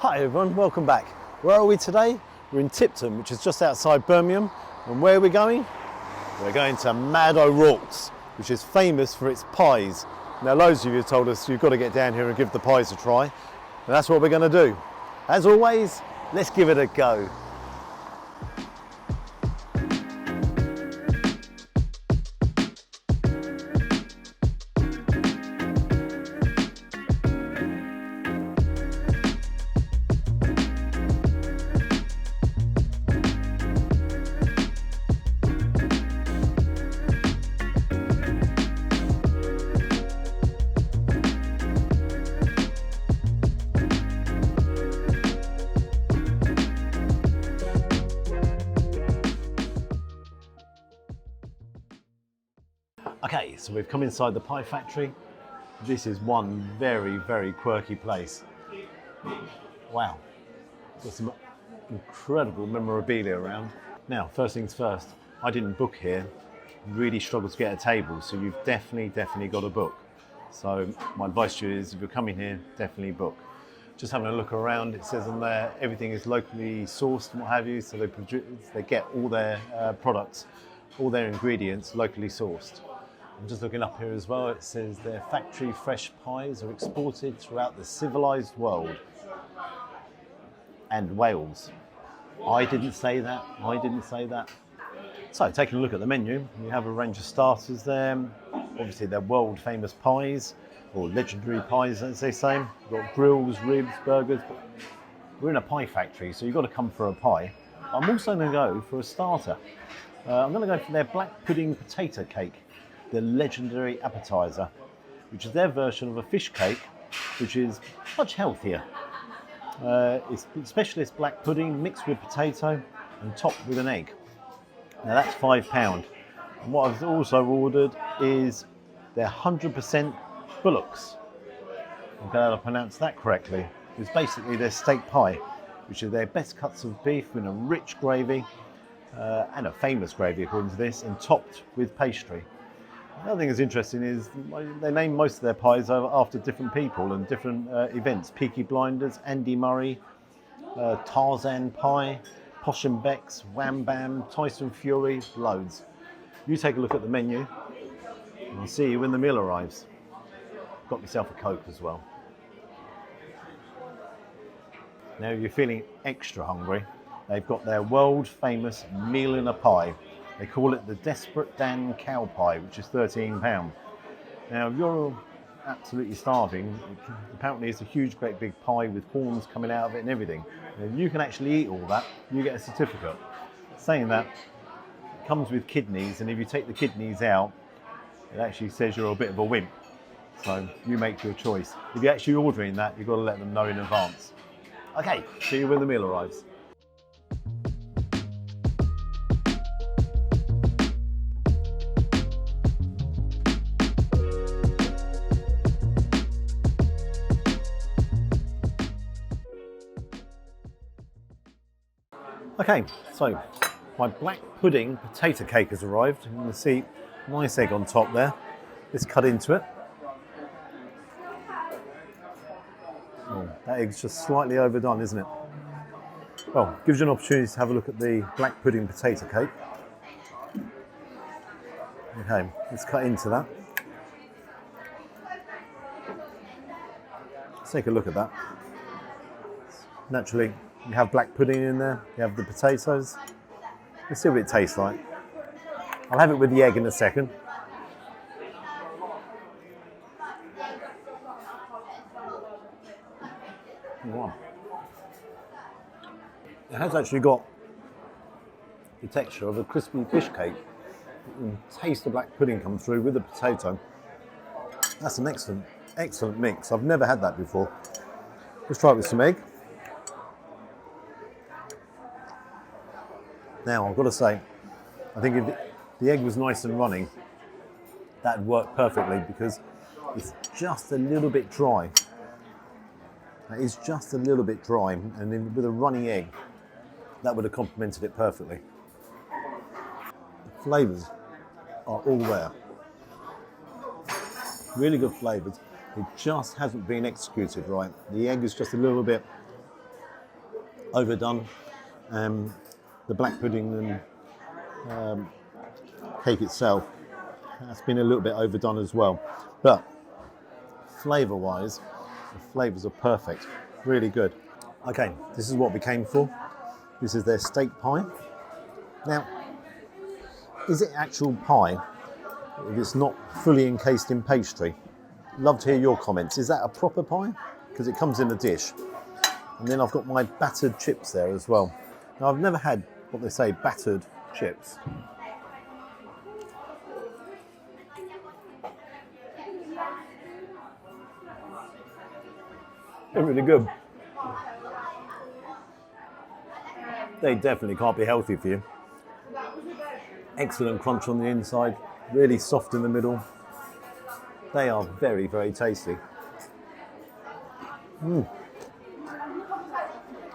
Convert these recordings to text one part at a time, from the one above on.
Hi everyone, welcome back. Where are we today? We're in Tipton, which is just outside Birmingham. And where are we going? We're going to Mad O'Rourke's, which is famous for its pies. Now loads of you have told us you've got to get down here and give the pies a try. And that's what we're going to do. As always, let's give it a go. Okay, so we've come inside the pie factory. This is one very, very quirky place. Wow, got some incredible memorabilia around. Now, first things first, I didn't book here. Really struggled to get a table, so you've definitely got to book. So my advice to you is, if you're coming here, definitely book. Just having a look around, it says on there everything is locally sourced and what have you, so they get all their products, all their ingredients locally sourced. I'm just looking up here as well, it says their factory fresh pies are exported throughout the civilised world. And Wales. I didn't say that. So taking a look at the menu, you have a range of starters there. Obviously they're world famous pies, or legendary pies as they say. You've got grills, ribs, burgers. We're in a pie factory, so you've got to come for a pie. I'm also going to go for a starter. I'm going to go for their black pudding potato cake. The legendary Appetizer, which is their version of a fish cake, which is much healthier. It's specialist black pudding mixed with potato and topped with an egg. Now that's £5. And what I've also ordered is their 100% bullocks. I'm glad I pronounced that correctly. It's basically their steak pie, which are their best cuts of beef in a rich gravy, and a famous gravy according to this, and topped with pastry. The other thing that's interesting is they name most of their pies after different people and different events. Peaky Blinders, Andy Murray, Tarzan Pie, Posh and Becks, Wham Bam, Tyson Fury, loads. You take a look at the menu and I'll see you when the meal arrives. Got myself a Coke as well. Now if you're feeling extra hungry, they've got their world famous meal in a pie. They call it the Desperate Dan Cow Pie, which is £13. Now, if you're absolutely starving, apparently it's a huge, great big pie with horns coming out of it and everything. And if you can actually eat all that, you get a certificate. Saying that, it comes with kidneys, and if you take the kidneys out, it actually says you're a bit of a wimp. So you make your choice. If you're actually ordering that, you've got to let them know in advance. Okay, see you when the meal arrives. Okay, so my black pudding potato cake has arrived. You can see nice egg on top there. Let's cut into it. Oh, that egg's just slightly overdone, isn't it? Well, gives you an opportunity to have a look at the black pudding potato cake. Okay, let's cut into that. Let's take a look at that. Naturally, you have black pudding in there, you have the potatoes. Let's see what it tastes like. I'll have it with the egg in a second. Wow. It has actually got the texture of a crispy fish cake. You can taste the black pudding come through with the potato. That's an excellent mix. I've never had that before. Let's try it with some egg. Now, I've got to say, I think if the egg was nice and running, that'd work perfectly because it's just a little bit dry. It is just a little bit dry, and then with a running egg, that would have complemented it perfectly. The flavours are all there. Really good flavours. It just hasn't been executed right. The egg is just a little bit overdone. The black pudding and cake itself has been a little bit overdone as well. But flavour-wise, the flavours are perfect, really good. Okay, this is what we came for. This is their steak pie. Now, is it actual pie if it's not fully encased in pastry? Love to hear your comments. Is that a proper pie? Because it comes in a dish. And then I've got my battered chips there as well. Now, I've never had what they say, battered chips. They're really good. They definitely can't be healthy for you. Excellent crunch on the inside, really soft in the middle. They are very, very tasty.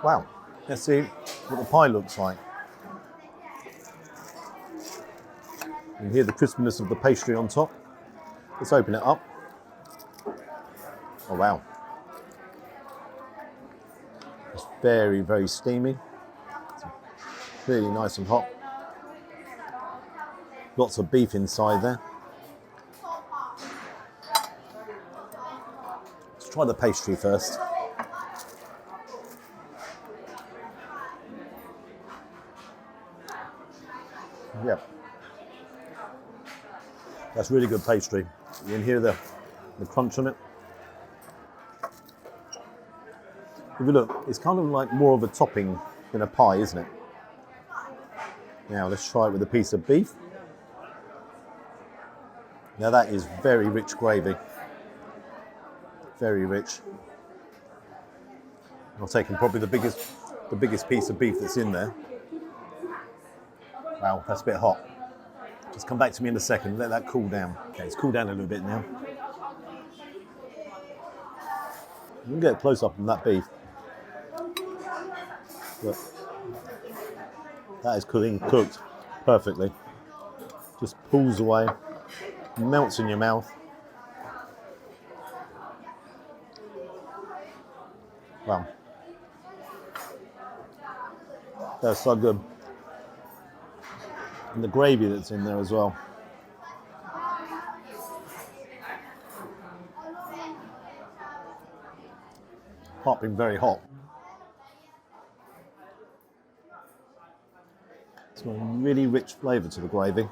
Wow, let's see what the pie looks like. You can hear the crispiness of the pastry on top. Let's open it up. Oh wow. It's very, very steamy. It's really nice and hot. Lots of beef inside there. Let's try the pastry first. Yep. That's really good pastry. You can hear the crunch on it. If you look, it's kind of like more of a topping than a pie, isn't it? Now let's try it with a piece of beef. Now that is very rich gravy. Very rich. I've taken probably the biggest piece of beef that's in there. Wow, that's a bit hot. Just come back to me in a second, let that cool down. Okay, it's cooled down a little bit now. You can get a close up on that beef. Look. That is cooked perfectly. Just pulls away, melts in your mouth. Wow. That's so good. And the gravy that's in there as well. Apart being very hot. It's got a really rich flavour to the gravy.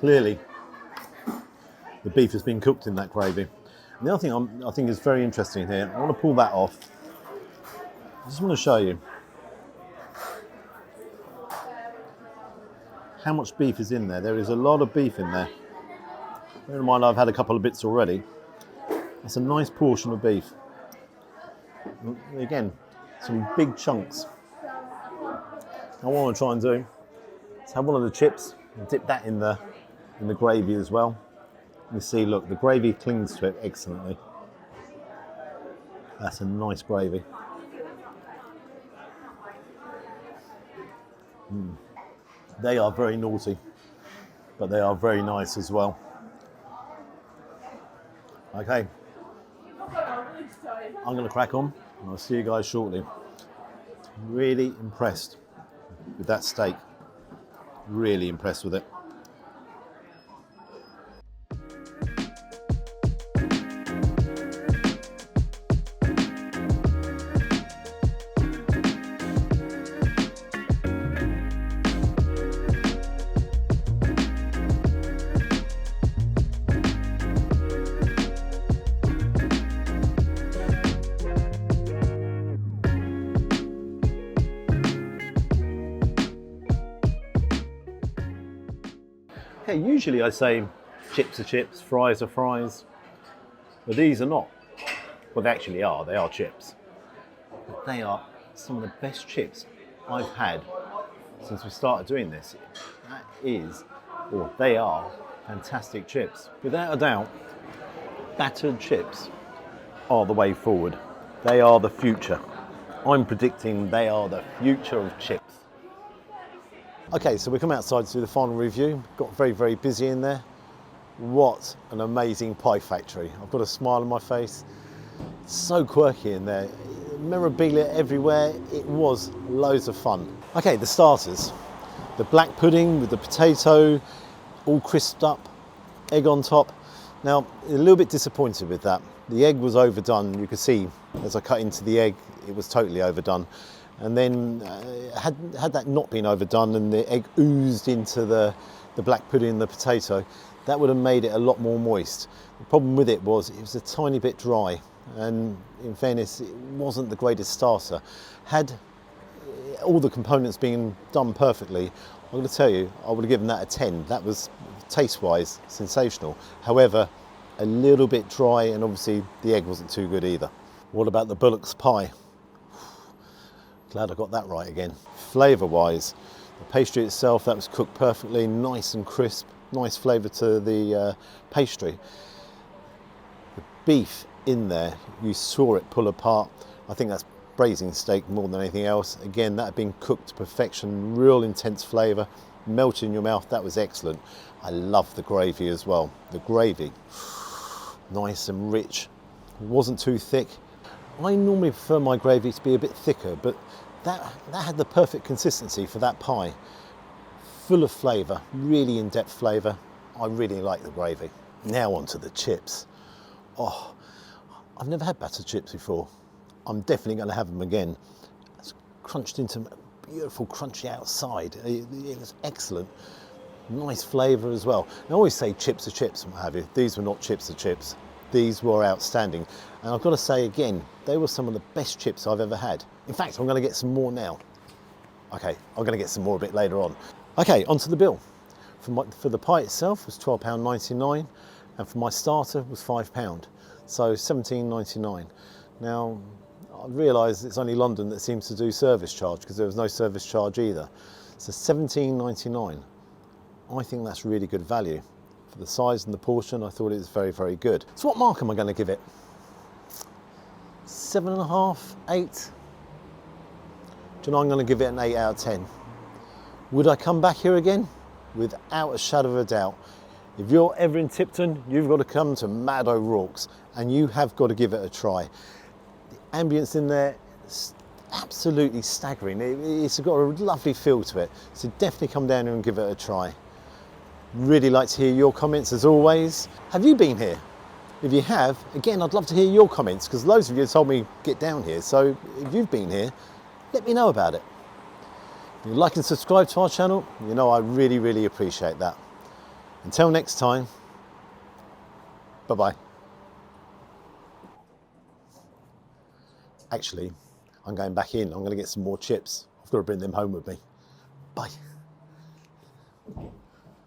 Clearly, the beef has been cooked in that gravy. And the other thing I think is very interesting here, I want to pull that off. I just want to show you how much beef is in there. There is a lot of beef in there. Bear in mind, I've had a couple of bits already. That's a nice portion of beef. Again, some big chunks. Now what I want to try and do is have one of the chips and dip that in the gravy as well. You see, look, the gravy clings to it excellently. That's a nice gravy. They are very naughty, but they are very nice as well. Okay, I'm going to crack on and I'll see you guys shortly. Really impressed with that steak. Really impressed with it. Okay, usually I say chips are chips, fries are fries, but these are not. Well, they actually are, they are chips. But they are some of the best chips I've had since we started doing this. That is, or they are, fantastic chips. Without a doubt, battered chips are the way forward. They are the future. I'm predicting they are the future of chips. Okay, so we come outside to do the final review. Got very, very busy in there. What an amazing pie factory. I've got a smile on my face. It's so quirky in there. memorabilia everywhere. It was loads of fun. Okay, the starters. The black pudding with the potato, all crisped up, egg on top. Now, a little bit disappointed with that. The egg was overdone. You could see as I cut into the egg, it was totally overdone. And then had that not been overdone and the egg oozed into the black pudding and the potato, that would have made it a lot more moist. The problem with it was a tiny bit dry, and in fairness, it wasn't the greatest starter. Had all the components been done perfectly, I'm going to tell you, I would have given that a 10. That was, taste-wise, sensational. However, a little bit dry, and obviously the egg wasn't too good either. What about the bullock's pie? Glad I got that right again. Flavour-wise, the pastry itself, that was cooked perfectly, nice and crisp, nice flavour to the pastry. The beef in there, you saw it pull apart. I think that's braising steak more than anything else. Again, that had been cooked to perfection, real intense flavour, melted in your mouth, that was excellent. I love the gravy as well. The gravy, nice and rich, wasn't too thick. I normally prefer my gravy to be a bit thicker, but that had the perfect consistency for that pie. Full of flavour, really in-depth flavour. I really like the gravy. Now onto the chips. Oh, I've never had batter chips before. I'm definitely going to have them again. It's crunched into beautiful crunchy outside. It was excellent. Nice flavour as well. I always say chips are chips and what have you. These were not chips are chips. These were outstanding. And I've got to say again, they were some of the best chips I've ever had. In fact, I'm going to get some more now. Okay, I'm going to get some more a bit later on. Okay, onto the bill. For the pie itself was £12.99, and for my starter was £5. So £17.99. Now, I realise it's only London that seems to do service charge, because there was no service charge either. So £17.99. I think that's really good value. For the size and the portion, I thought it was very, very good. So what mark am I going to give it? 7.5, 8? Do you know, I'm going to give it an 8 out of 10. Would I come back here again? Without a shadow of a doubt. If you're ever in Tipton, you've got to come to Mad O'Rourke's, and you have got to give it a try. The ambience in there is absolutely staggering. It's got a lovely feel to it. So definitely come down here and give it a try. Really like to hear your comments as always. Have you been here? If you have, again, I'd love to hear your comments, because loads of you told me get down here. So if you've been here, let me know about it. If you like and subscribe to our channel, you know I really, really appreciate that. Until next time, bye-bye. Actually, I'm going back in. I'm going to get some more chips. I've got to bring them home with me. Bye.